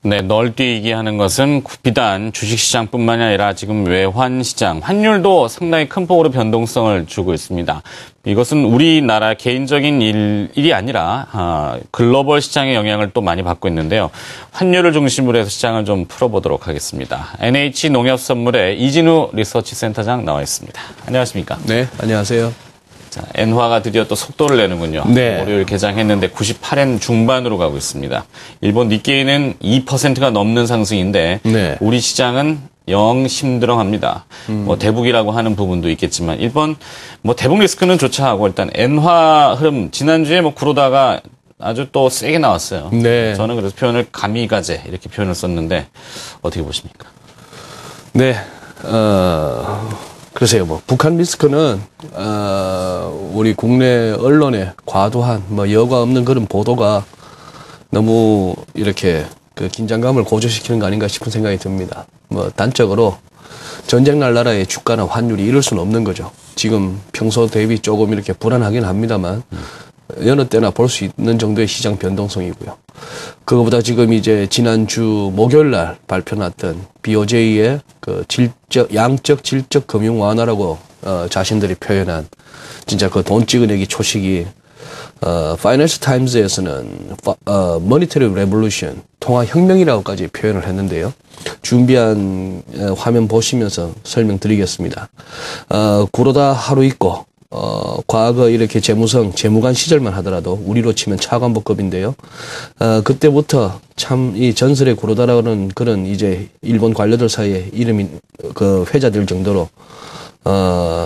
네, 널뛰기 하는 것은 비단 주식시장뿐만이 아니라 지금 외환시장, 환율도 상당히 큰 폭으로 변동성을 주고 있습니다. 이것은 우리나라 개인적인 일이 아니라 글로벌 시장의 영향을 또 많이 받고 있는데요. 환율을 중심으로 해서 시장을 좀 풀어보도록 하겠습니다. NH농협선물의 이진우 리서치센터장 나와 있습니다. 안녕하십니까? 네, 안녕하세요. 자, 엔화가 드디어 또 속도를 내는군요. 네. 월요일 개장했는데 98엔 중반으로 가고 있습니다. 일본 니케이는 2%가 넘는 상승인데 네. 우리 시장은 영 심드렁합니다. 뭐 대북이라고 하는 부분도 있겠지만 일본 뭐 대북 리스크는 조차하고 일단 엔화 흐름 지난주에 뭐 구로다가 아주 또 세게 나왔어요. 네. 저는 그래서 표현을 가미가제 이렇게 표현을 썼는데 어떻게 보십니까? 네, 글쎄요, 뭐, 북한 리스크는, 우리 국내 언론의 과도한, 뭐, 여과 없는 그런 보도가 너무 이렇게 그 긴장감을 고조시키는 거 아닌가 싶은 생각이 듭니다. 뭐, 단적으로 전쟁 날 나라의 주가나 환율이 이럴 수는 없는 거죠. 지금 평소 대비 조금 이렇게 불안하긴 합니다만, 여느 때나 볼 수 있는 정도의 시장 변동성이고요. 그거보다 지금 이제 지난주 목요일 날 발표 났던 BOJ의 그 양적 질적 금융 완화라고 자신들이 표현한 진짜 그 돈 찍어내기 초식이 파이낸셜 타임즈에서는 머니터리 레볼루션 통화 혁명이라고까지 표현을 했는데요. 준비한 화면 보시면서 설명드리겠습니다. 구로다 하루 있고 과거 이렇게 재무관 시절만 하더라도 우리로 치면 차관보급인데요. 그때부터 참 이 전설의 구로다라는 그런 이제 일본 관료들 사이에 이름이 그 회자될 정도로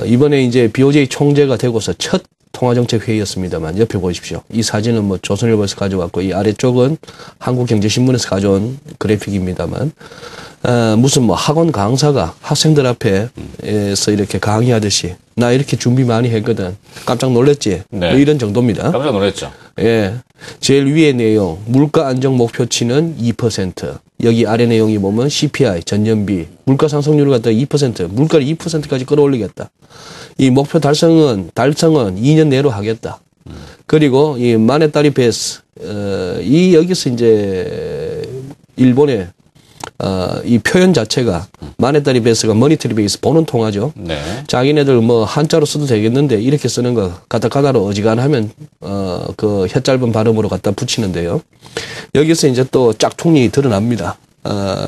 이번에 이제 BOJ 총재가 되고서 첫 통화정책 회의였습니다만 옆에 보십시오. 이 사진은 뭐 조선일보에서 가져왔고 이 아래쪽은 한국경제신문에서 가져온 그래픽입니다만 무슨 뭐 학원 강사가 학생들 앞에서 이렇게 강의하듯이 나 이렇게 준비 많이 했거든. 깜짝 놀랐지? 네. 뭐 이런 정도입니다. 깜짝 놀랐죠. 예. 제일 위의 내용, 물가 안정 목표치는 2%. 여기 아래 내용이 보면 CPI, 전년비, 물가 상승률을 갖다 2%, 물가를 2%까지 끌어올리겠다. 이 목표 달성은 2년 내로 하겠다. 그리고 이 마네타리 베이스, 여기서 이제 일본의 이 표현 자체가 마네타리 베이스가 머니터리 베이스 보는 통화죠. 네. 자기네들 뭐 한자로 써도 되겠는데 이렇게 쓰는 거 가타카나로 어지간하면 그 혀 짧은 발음으로 갖다 붙이는데요. 여기서 이제 또 짝퉁이 드러납니다.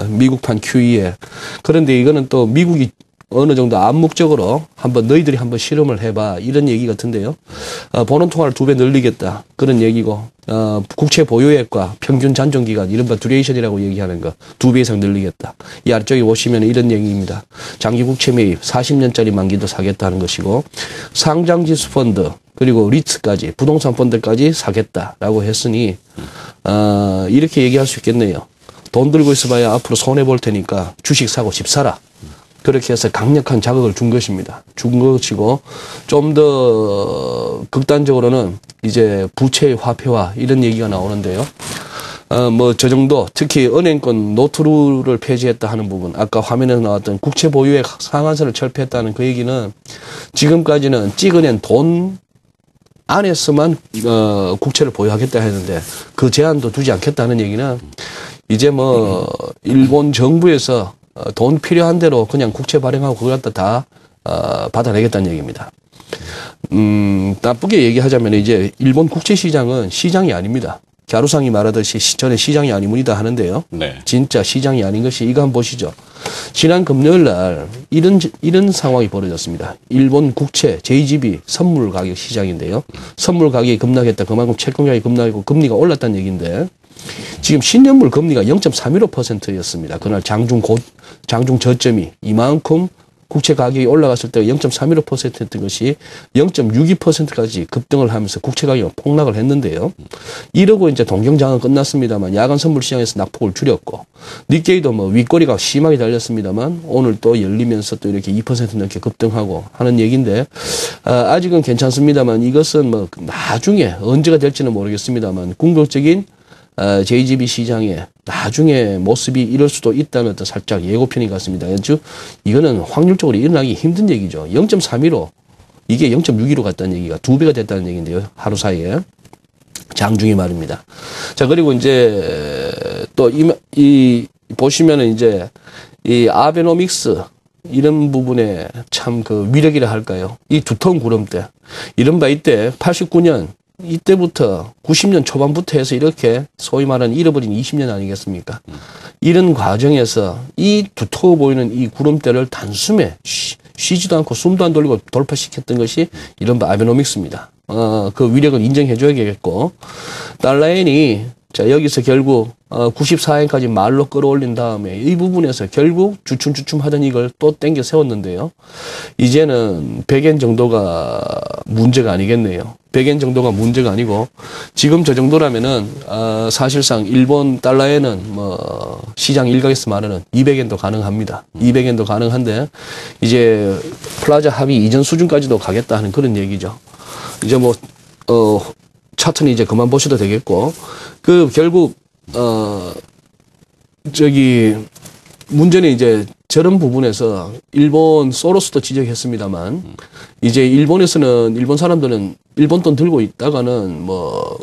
미국판 QE에. 그런데 이거는 또 미국이 어느 정도 암묵적으로 너희들이 한번 실험을 해봐. 이런 얘기 같은데요. 보는 통화를 2배 늘리겠다. 그런 얘기고, 국채 보유액과 평균 잔존기간, 이른바 듀레이션이라고 얘기하는 거, 2배 이상 늘리겠다. 이 아래쪽에 보시면 이런 얘기입니다. 장기 국채 매입, 40년짜리 만기도 사겠다는 것이고, 상장지수 펀드, 그리고 리츠까지, 부동산 펀드까지 사겠다라고 했으니, 이렇게 얘기할 수 있겠네요. 돈 들고 있어봐야 앞으로 손해볼 테니까 주식 사고 집 사라. 그렇게 해서 강력한 자극을 준 것입니다. 준 것이고, 좀 더 극단적으로는 이제 부채의 화폐화 이런 얘기가 나오는데요. 뭐 저 정도, 특히 은행권 노트룰을 폐지했다 하는 부분, 아까 화면에서 나왔던 국채 보유액 상한선을 철폐했다는 그 얘기는 지금까지는 찍어낸 돈 안에서만 국채를 보유하겠다 했는데 그 제한도 두지 않겠다는 얘기는 이제 뭐 일본 정부에서 돈 필요한 대로 그냥 국채 발행하고 그걸 갖다 다 받아내겠다는 얘기입니다. 나쁘게 얘기하자면 이제 일본 국채 시장은 시장이 아닙니다. 갸루상이 말하듯이 전에 시장이 아니문이다 하는데요. 네. 진짜 시장이 아닌 것이 이거 한번 보시죠. 지난 금요일 날 이런 상황이 벌어졌습니다. 일본 국채 JGB 선물 가격 시장인데요. 선물 가격이 급락했다. 그만큼 채권가격이 급락했고 금리가 올랐다는 얘기인데 지금 신년물 금리가 0.315%였습니다. 그날 장중 저점이 이만큼 국채 가격이 올라갔을 때 0.315%였던 것이 0.62%까지 급등을 하면서 국채 가격이 폭락을 했는데요. 이러고 이제 동경장은 끝났습니다만 야간 선물 시장에서 낙폭을 줄였고 니케이도 뭐 윗꼬리가 심하게 달렸습니다만 오늘 또 열리면서 또 이렇게 2% 넘게 급등하고 하는 얘기인데 아직은 괜찮습니다만 이것은 뭐 나중에 언제가 될지는 모르겠습니다만 궁극적인 JGB 시장의 나중에 모습이 이럴 수도 있다는 어떤 살짝 예고편이 같습니다. 즉 이거는 확률적으로 일어나기 힘든 얘기죠. 0.315 이게 0.62로 갔다는 얘기가 2배가 됐다는 얘기인데요. 하루 사이에. 장중이 말입니다. 자, 그리고 이제 또 이 보시면은 이제 이 아베노믹스 이런 부분에 참 그 위력이라 할까요? 이 두터운 구름대. 이른바 이때 89년 이때부터 90년 초반부터 해서 이렇게 소위 말하는 잃어버린 20년 아니겠습니까? 이런 과정에서 이 두터워 보이는 이 구름대를 단숨에 쉬지도 않고 숨도 안 돌리고 돌파시켰던 것이 이른바 아베노믹스입니다. 그 위력은 인정해줘야겠고, 달러엔이 자, 여기서 결국 94엔까지 말로 끌어올린 다음에 이 부분에서 결국 주춤주춤 하던 이걸 또 땡겨 세웠는데요. 이제는 100엔 정도가 문제가 아니겠네요. 100엔 정도가 문제가 아니고 지금 저 정도라면은 사실상 일본 달러에는 뭐 시장 일각에서 말하는 200엔도 가능합니다. 200엔도 가능한데 이제 플라자 합의 이전 수준까지도 가겠다 하는 그런 얘기죠. 이제 뭐 차트는 이제 그만 보셔도 되겠고, 그 결국 문제는 이제 저런 부분에서 일본 소로스도 지적했습니다만, 이제 일본에서는 일본 사람들은 일본 돈 들고 있다가는 뭐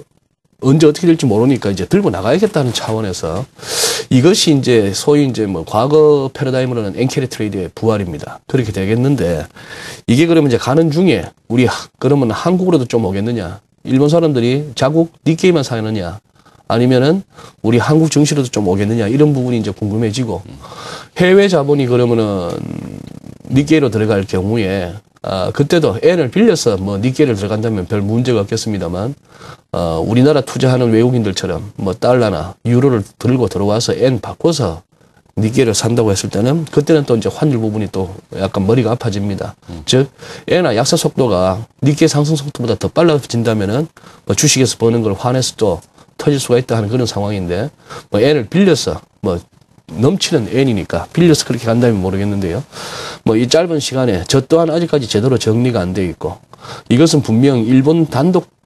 언제 어떻게 될지 모르니까 이제 들고 나가야겠다는 차원에서 이것이 이제 소위 이제 뭐 과거 패러다임으로는 엔캐리 트레이드의 부활입니다. 그렇게 되겠는데, 이게 그러면 이제 가는 중에 우리 그러면 한국으로도 좀 오겠느냐? 일본 사람들이 자국 니케이만 사느냐, 아니면은 우리 한국 증시로도 좀 오겠느냐, 이런 부분이 이제 궁금해지고, 해외 자본이 그러면은 니케이로 들어갈 경우에 그때도 엔을 빌려서 뭐 니케이를 들어간다면 별 문제가 없겠습니다만, 우리나라 투자하는 외국인들처럼 뭐 달러나 유로를 들고 들어와서 엔 바꿔서 니케이를 산다고 했을 때는 그때는 또 이제 환율 부분이 또 약간 머리가 아파집니다. 즉 엔화 약세 속도가 니케이 상승 속도보다 더 빨라진다면은 뭐 주식에서 버는 걸 환해서 또 터질 수가 있다 하는 그런 상황인데, 뭐 엔을 빌려서 뭐 넘치는 엔이니까 빌려서 그렇게 간다면 모르겠는데요. 뭐 이 짧은 시간에 저 또한 아직까지 제대로 정리가 안 돼 있고, 이것은 분명 일본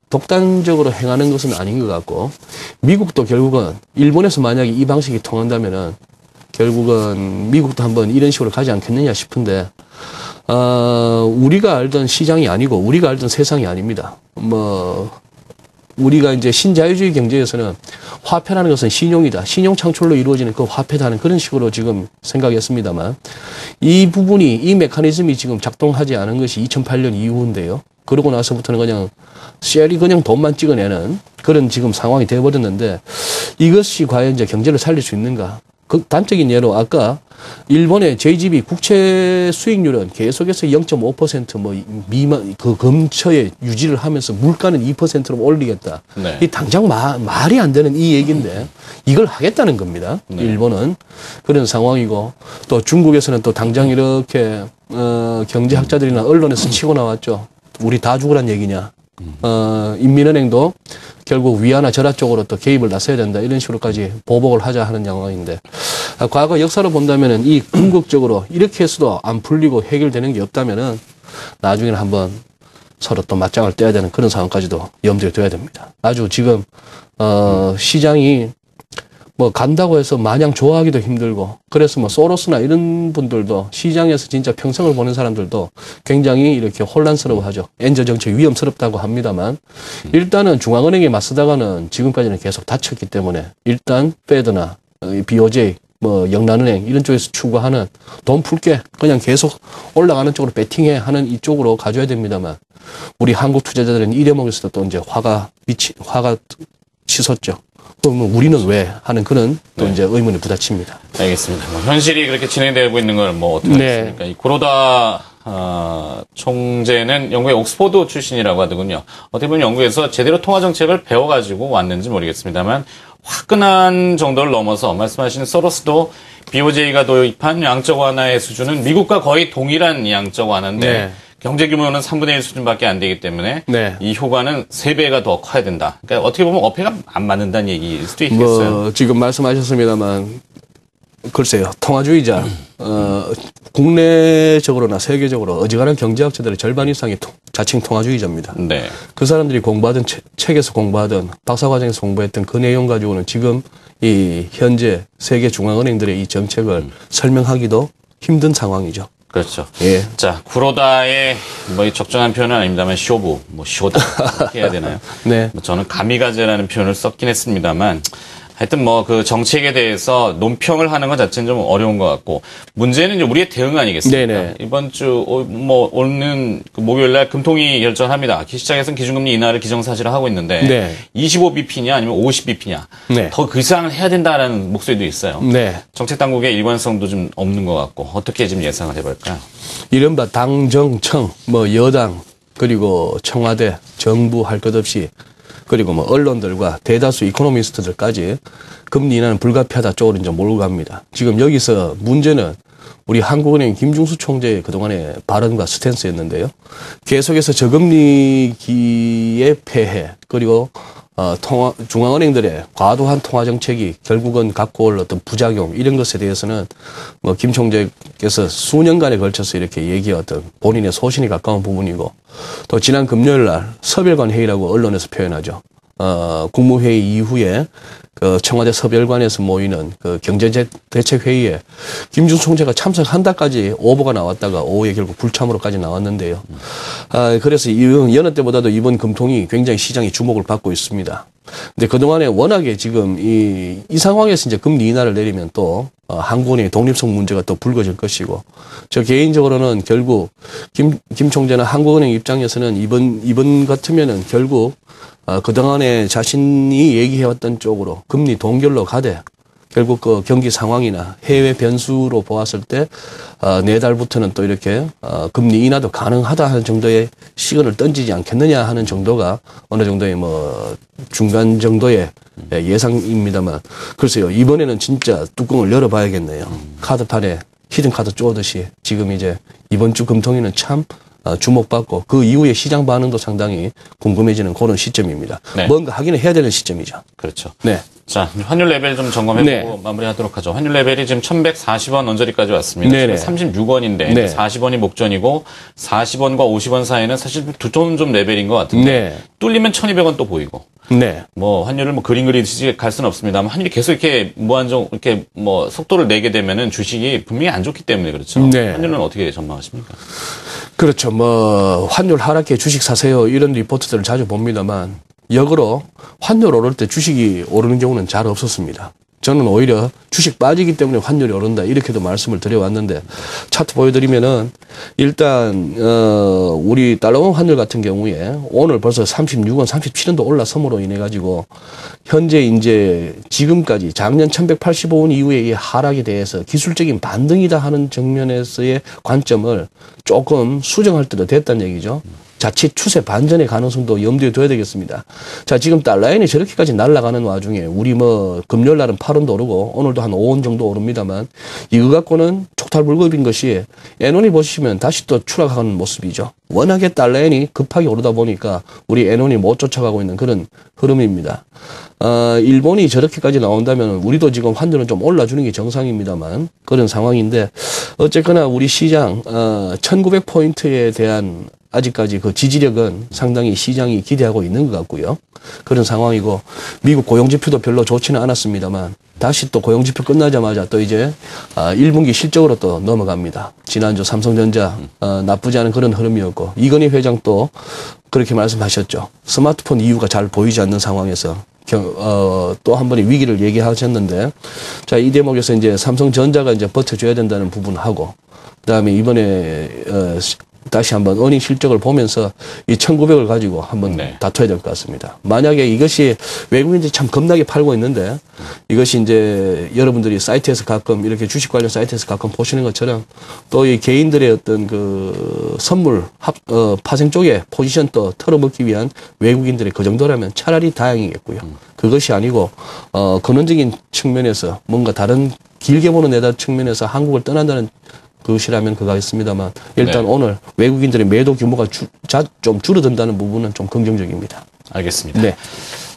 독단적으로 행하는 것은 아닌 것 같고, 미국도 결국은 일본에서 만약에 이 방식이 통한다면은 결국은 미국도 한번 이런 식으로 가지 않겠느냐 싶은데, 우리가 알던 시장이 아니고 우리가 알던 세상이 아닙니다. 뭐 우리가 이제 신자유주의 경제에서는 화폐라는 것은 신용이다, 신용 창출로 이루어지는 그 화폐다는 그런 식으로 지금 생각했습니다만, 이 부분이, 이 메커니즘이 지금 작동하지 않은 것이 2008년 이후인데요. 그러고 나서부터는 그냥 쉘이 그냥 돈만 찍어내는 그런 지금 상황이 되어버렸는데, 이것이 과연 이제 경제를 살릴 수 있는가? 그 단적인 예로 아까 일본의 JGB 국채 수익률은 계속해서 0.5% 뭐 미만 그 근처에 유지를 하면서 물가는 2%로 올리겠다. 네. 이 당장 말이 안 되는 이 얘기인데 이걸 하겠다는 겁니다. 네. 일본은 그런 상황이고, 또 중국에서는 또 당장 이렇게 경제학자들이나 언론에서 치고 나왔죠. 우리 다 죽으란 얘기냐. 인민은행도 결국 위안화 절하 쪽으로 또 개입을 나서야 된다, 이런 식으로까지 보복을 하자 하는 상황인데, 과거 역사로 본다면은 이 궁극적으로 이렇게 해서도 안 풀리고 해결되는 게 없다면은 나중에는 한번 서로 또 맞짱을 떼야 되는 그런 상황까지도 염두에 둬야 됩니다. 아주 지금 시장이 뭐 간다고 해서 마냥 좋아하기도 힘들고, 그래서 뭐 소로스나 이런 분들도 시장에서 진짜 평생을 보는 사람들도 굉장히 이렇게 혼란스러워하죠. 엔저 정책 위험스럽다고 합니다만, 일단은 중앙은행에 맞서다가는 지금까지는 계속 다쳤기 때문에 일단 페드나 BOJ 뭐 영란은행 이런 쪽에서 추구하는 돈 풀게 그냥 계속 올라가는 쪽으로 배팅해 하는 이쪽으로 가져야 됩니다만, 우리 한국 투자자들은 이 대목에서도 또 이제 화가 치솟죠. 그러면 우리는 왜 하는 그런 또 이제 의문이 부딪힙니다. 알겠습니다. 뭐 현실이 그렇게 진행되고 있는 걸 뭐 어떻게 하겠습니까? 이 구로다 총재는 영국의 옥스퍼드 출신이라고 하더군요. 어떻게 보면 영국에서 제대로 통화 정책을 배워가지고 왔는지 모르겠습니다만, 화끈한 정도를 넘어서 말씀하신 소로스도 BOJ가 도입한 양적 완화의 수준은 미국과 거의 동일한 양적 완화인데, 네. 경제 규모는 3분의 1 수준밖에 안 되기 때문에 네. 이 효과는 3배가 더 커야 된다. 그러니까 어떻게 보면 어폐가 안 맞는다는 얘기일 수도 있겠어요. 뭐 지금 말씀하셨습니다만, 글쎄요, 통화주의자 국내적으로나 세계적으로 어지간한 경제학자들의 절반 이상이 자칭 통화주의자입니다. 네. 그 사람들이 공부하던 책에서 공부하던 박사과정에서 공부했던 그 내용 가지고는 지금 이 현재 세계 중앙은행들의 이 정책을 설명하기도 힘든 상황이죠. 그렇죠. 예. 자, 구로다의 뭐 적정한 표현은 아닙니다만 쇼부, 뭐 쇼다 이렇게 해야 되나요? 네. 뭐 저는 가미가제라는 표현을 썼긴 했습니다만, 하여튼 뭐 그 정책에 대해서 논평을 하는 것 자체는 좀 어려운 것 같고 문제는 이제 우리의 대응 아니겠습니까? 네네. 이번 주 뭐 오는 그 목요일 날 금통위 결정합니다. 시장에서는 기준금리 인하를 기정사실화 하고 있는데 네. 25bp냐 아니면 50bp냐 네. 더 그 이상을 해야 된다라는 목소리도 있어요. 네. 정책 당국의 일관성도 좀 없는 것 같고 어떻게 좀 예상을 해볼까요? 이른바 당정청, 뭐 여당, 그리고 청와대, 정부 할 것 없이 그리고 뭐 언론들과 대다수 이코노미스트들까지 금리 인하는 불가피하다 쪽으로 이제 몰고 갑니다. 지금 여기서 문제는 우리 한국은행 김중수 총재의 그동안의 발언과 스탠스였는데요. 계속해서 저금리기의 폐해 그리고 중앙은행들의 과도한 통화 정책이 결국은 갖고 올 어떤 부작용 이런 것에 대해서는 뭐 김 총재께서 수년간에 걸쳐서 이렇게 얘기했던 본인의 소신이 가까운 부분이고 또 지난 금요일 날 서별관 회의라고 언론에서 표현하죠. 국무회의 이후에 그 청와대 서별관에서 모이는 그 경제대책회의에 김준수 총재가 참석한다까지 오보가 나왔다가 오후에 결국 불참으로까지 나왔는데요. 그래서 여느 때보다도 이번 금통이 굉장히 시장이 주목을 받고 있습니다. 근데 그동안에 워낙에 지금 이 상황에서 이제 금리 인하를 내리면 또 한국은행의 독립성 문제가 또 불거질 것이고 저 개인적으로는 결국 김 총재는 한국은행 입장에서는 이번 같으면은 결국 그동안에 자신이 얘기해왔던 쪽으로 금리 동결로 가되 결국 그 경기 상황이나 해외 변수로 보았을 때 내달부터는 또 이렇게 금리 인하도 가능하다 하는 정도의 시그널을 던지지 않겠느냐 하는 정도가 어느 정도의 뭐 중간 정도의 예상입니다만 글쎄요 이번에는 진짜 뚜껑을 열어봐야겠네요. 카드판에 히든카드 쪼듯이 지금 이제 이번 주 금통위는 참 주목받고 그 이후에 시장 반응도 상당히 궁금해지는 그런 시점입니다. 네. 뭔가 하기는 해야 되는 시점이죠. 그렇죠. 네. 자, 환율 레벨 좀 점검해보고 마무리하도록 하죠. 환율 레벨이 지금 1140원 언저리까지 왔습니다. 네네. 36원인데 네. 40원이 목전이고 40원과 50원 사이는 사실 두 톤 좀 레벨인 것 같은데 네. 뚫리면 1200원 또 보이고. 네. 뭐 환율을 뭐 그림 그리듯이 갈 수는 없습니다만 환율이 계속 이렇게 무한정 이렇게 뭐 속도를 내게 되면은 주식이 분명히 안 좋기 때문에 그렇죠. 네. 환율은 어떻게 전망하십니까? 그렇죠. 뭐 환율 하락해 주식 사세요 이런 리포트들을 자주 봅니다만 역으로 환율 오를 때 주식이 오르는 경우는 잘 없었습니다. 저는 오히려 주식 빠지기 때문에 환율이 오른다 이렇게도 말씀을 드려왔는데 차트 보여드리면은 일단 우리 달러원 환율 같은 경우에 오늘 벌써 36원, 37원도 올라섬으로 인해 가지고 현재 이제 지금까지 작년 1185원 이후의 이 하락에 대해서 기술적인 반등이다 하는 정면에서의 관점을 조금 수정할 때도 됐다는 얘기죠. 자칫 추세 반전의 가능성도 염두에 둬야 되겠습니다. 자, 지금 달러엔이 저렇게까지 날아가는 와중에 우리 뭐 금요일 날은 8원도 오르고 오늘도 한 5원 정도 오릅니다만 이거 갖고는 촉탈불급인 것이 엔원이 보시면 다시 또 추락하는 모습이죠. 워낙에 달러엔이 급하게 오르다 보니까 우리 엔원이 못 쫓아가고 있는 그런 흐름입니다. 일본이 저렇게까지 나온다면 우리도 지금 환율은 좀 올라주는 게 정상입니다만 그런 상황인데 어쨌거나 우리 시장 1900포인트에 대한 아직까지 그 지지력은 상당히 시장이 기대하고 있는 것 같고요. 그런 상황이고 미국 고용지표도 별로 좋지는 않았습니다만 다시 또 고용지표 끝나자마자 또 이제 1분기 실적으로 또 넘어갑니다. 지난주 삼성전자 나쁘지 않은 그런 흐름이었고 이건희 회장 또 그렇게 말씀하셨죠. 스마트폰 이유가 잘 보이지 않는 상황에서 또 한 번의 위기를 얘기하셨는데 자, 이 대목에서 이제 삼성전자가 이제 버텨줘야 된다는 부분하고 그다음에 이번에 다시 한번 어닝 실적을 보면서 이 1900을 가지고 한번 다퉈야 될 것 같습니다. 만약에 이것이 외국인들이 참 겁나게 팔고 있는데 이것이 이제 여러분들이 사이트에서 가끔 이렇게 주식 관련 사이트에서 가끔 보시는 것처럼 또 이 개인들의 어떤 그 선물 파생 쪽에 포지션 또 털어먹기 위한 외국인들의 그 정도라면 차라리 다행이겠고요. 그것이 아니고 근원적인 측면에서 뭔가 다른 길게 보는 내다 측면에서 한국을 떠난다는 그것이라면 그거겠습니다만 일단 오늘 외국인들의 매도 규모가 좀 줄어든다는 부분은 좀 긍정적입니다. 알겠습니다. 네.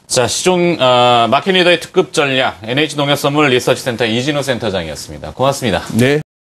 자, 시종 마켓리더의 특급 전략 NH농협선물 리서치센터 이진우 센터장이었습니다. 고맙습니다. 네.